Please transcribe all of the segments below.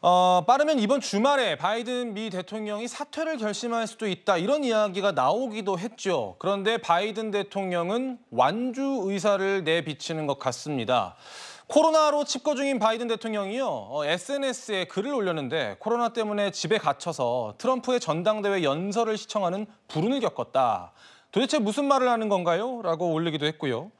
빠르면 이번 주말에 바이든 미 대통령이 사퇴를 결심할 수도 있다, 이런 이야기가 나오기도 했죠. 그런데 바이든 대통령은 완주 의사를 내비치는 것 같습니다. 코로나로 칩거 중인 바이든 대통령이요, SNS에 글을 올렸는데 코로나 때문에 집에 갇혀서 트럼프의 전당대회 연설을 시청하는 불운을 겪었다. 도대체 무슨 말을 하는 건가요? 라고 올리기도 했고요.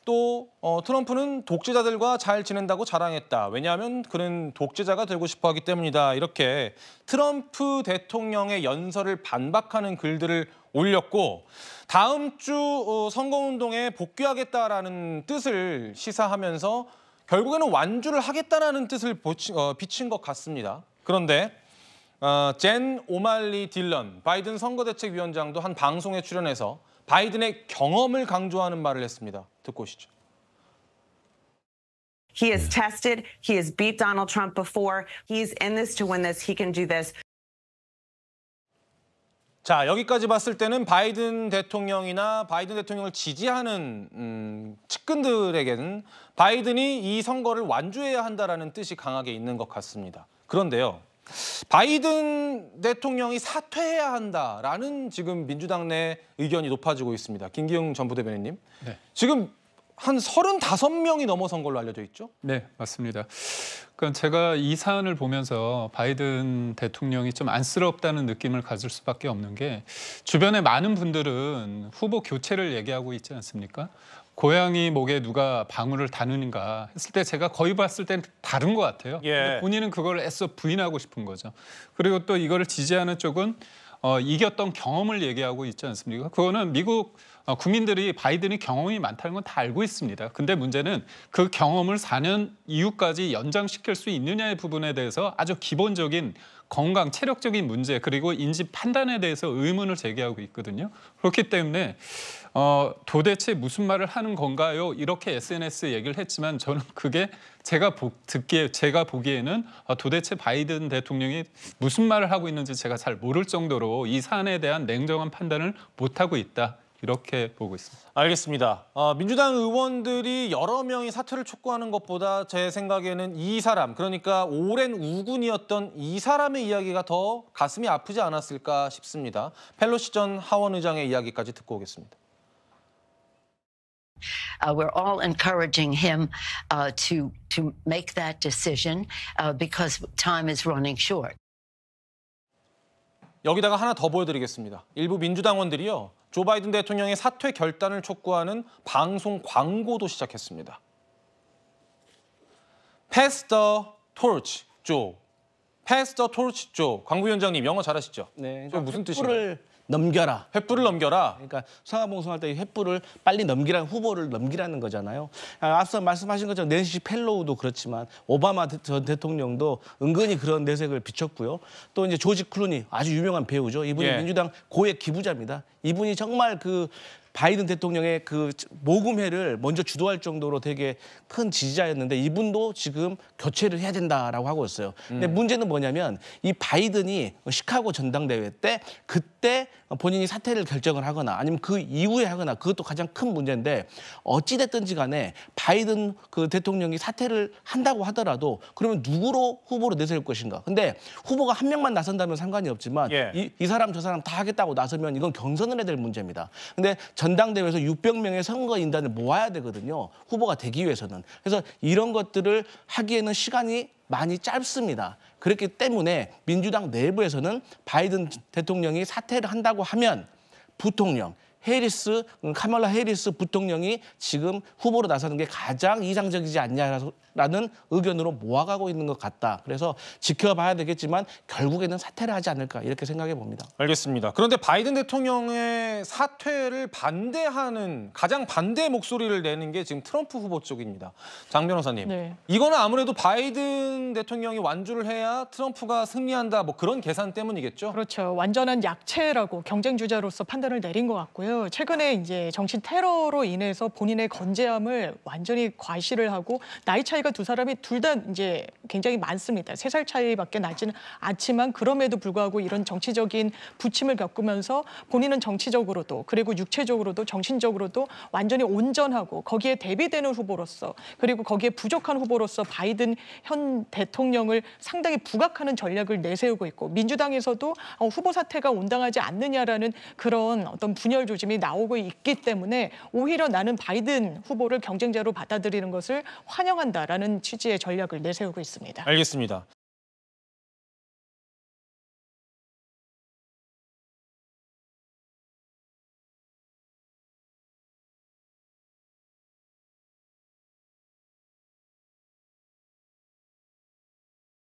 또 트럼프는 독재자들과 잘 지낸다고 자랑했다. 왜냐하면 그는 독재자가 되고 싶어 하기 때문이다. 이렇게 트럼프 대통령의 연설을 반박하는 글들을 올렸고, 다음 주 선거운동에 복귀하겠다라는 뜻을 시사하면서 결국에는 완주를 하겠다라는 뜻을 비친 것 같습니다. 그런데 젠 오말리 딜런 바이든 선거대책위원장도 한 방송에 출연해서 바이든의 경험을 강조하는 말을 했습니다. 듣고 오시죠. He is tested. He has beat Donald Trump before. He's in this to win this. He can do this. 자, 여기까지 봤을 때는 바이든 대통령이나 바이든 대통령을 지지하는 측근들에게는 바이든이 이 선거를 완주해야 한다라는 뜻이 강하게 있는 것 같습니다. 그런데요, 바이든 대통령이 사퇴해야 한다라는 지금 민주당 내 의견이 높아지고 있습니다. 김기웅 전 부대변인님, 네. 지금 한 35명이 넘어선 걸로 알려져 있죠? 네, 맞습니다. 그러니까 제가 이 사안을 보면서 바이든 대통령이 좀 안쓰럽다는 느낌을 가질 수밖에 없는 게, 주변에 많은 분들은 후보 교체를 얘기하고 있지 않습니까? 고양이 목에 누가 방울을 다누는가 했을 때 제가 거의 봤을 땐 다른 것 같아요. 근데 본인은 그걸 애써 부인하고 싶은 거죠. 그리고 또 이거를 지지하는 쪽은 이겼던 경험을 얘기하고 있지 않습니까? 그거는 미국 국민들이 바이든이 경험이 많다는 건 다 알고 있습니다. 근데 문제는 그 경험을 4년 이후까지 연장시킬 수 있느냐의 부분에 대해서 아주 기본적인 건강, 체력적인 문제, 그리고 인지 판단에 대해서 의문을 제기하고 있거든요. 그렇기 때문에 도대체 무슨 말을 하는 건가요? 이렇게 SNS 얘기를 했지만 저는 그게 제가 보기에는 도대체 바이든 대통령이 무슨 말을 하고 있는지 제가 잘 모를 정도로 이 사안에 대한 냉정한 판단을 못하고 있다. 이렇게 보고 있습니다. 알겠습니다. 민주당 의원들이 여러 명이 사퇴를 촉구하는 것보다 제 생각에는 이 사람, 그러니까 오랜 우군이었던 이 사람의 이야기가 더 가슴이 아프지 않았을까 싶습니다. 펠로시 전 하원 의장의 이야기까지 듣고 오겠습니다. We're all encouraging him to make that decision because time is running short. 여기다가 하나 더 보여드리겠습니다. 일부 민주당원들이요, 조 바이든 대통령의 사퇴 결단을 촉구하는 방송 광고도 시작했습니다. Pass the torch, Joe. Pass the torch, Joe. 광부위원장님, 영어 잘하시죠? 네. 그러니까 무슨 뜻인가요? 넘겨라. 횃불을 넘겨라. 그러니까 선거봉송할 때 횃불을 빨리 넘기라는, 후보를 넘기라는 거잖아요. 앞서 말씀하신 것처럼 낸시 펠로우도 그렇지만 오바마 전 대통령도 은근히 그런 내색을 비췄고요. 또 이제 조지 클루니, 아주 유명한 배우죠. 이분이 민주당 고액 기부자입니다. 이분이 정말 그 바이든 대통령의 그 모금회를 먼저 주도할 정도로 되게 큰 지지자였는데 이분도 지금 교체를 해야 된다라고 하고 있어요. 근데 문제는 뭐냐면 이 바이든이 시카고 전당대회 때 그때 본인이 사퇴를 결정을 하거나 아니면 그 이후에 하거나, 그것도 가장 큰 문제인데, 어찌됐든지 간에 바이든 그 대통령이 사퇴를 한다고 하더라도 그러면 누구로 후보로 내세울 것인가. 근데 후보가 한 명만 나선다면 상관이 없지만 이 사람 저 사람 다 하겠다고 나서면 이건 경선을 해야 될 문제입니다. 근데 전당대회에서 600명의 선거인단을 모아야 되거든요. 후보가 되기 위해서는. 그래서 이런 것들을 하기에는 시간이 많이 짧습니다. 그렇기 때문에 민주당 내부에서는 바이든 대통령이 사퇴를 한다고 하면 부통령, 카멀라 해리스 부통령이 지금 후보로 나서는 게 가장 이상적이지 않냐라는 의견으로 모아가고 있는 것 같다. 그래서 지켜봐야 되겠지만 결국에는 사퇴를 하지 않을까, 이렇게 생각해 봅니다. 알겠습니다. 그런데 바이든 대통령의 사퇴를 반대하는, 가장 반대의 목소리를 내는 게 지금 트럼프 후보 쪽입니다. 장 변호사님, 네. 이거는 아무래도 바이든 대통령이 완주를 해야 트럼프가 승리한다, 뭐 그런 계산 때문이겠죠? 그렇죠. 완전한 약체라고 경쟁 주자로서 판단을 내린 것 같고요. 있는데요. 최근에 이제 정치 테러로 인해서 본인의 건재함을 완전히 과시를 하고 나이 차이가 두 사람이 둘 다 이제 굉장히 많습니다. 3살 차이밖에 나지는 않지만 그럼에도 불구하고 이런 정치적인 부침을 겪으면서 본인은 정치적으로도 그리고 육체적으로도 정신적으로도 완전히 온전하고 거기에 대비되는 후보로서 그리고 거기에 부족한 후보로서 바이든 현 대통령을 상당히 부각하는 전략을 내세우고 있고 민주당에서도 후보 사퇴가 온당하지 않느냐라는 그런 어떤 분열 조짐이 나오고 있기 때문에 오히려 나는 바이든 후보를 경쟁자로 받아들이는 것을 환영한다라는 취지의 전략을 내세우고 있습니다. 알겠습니다.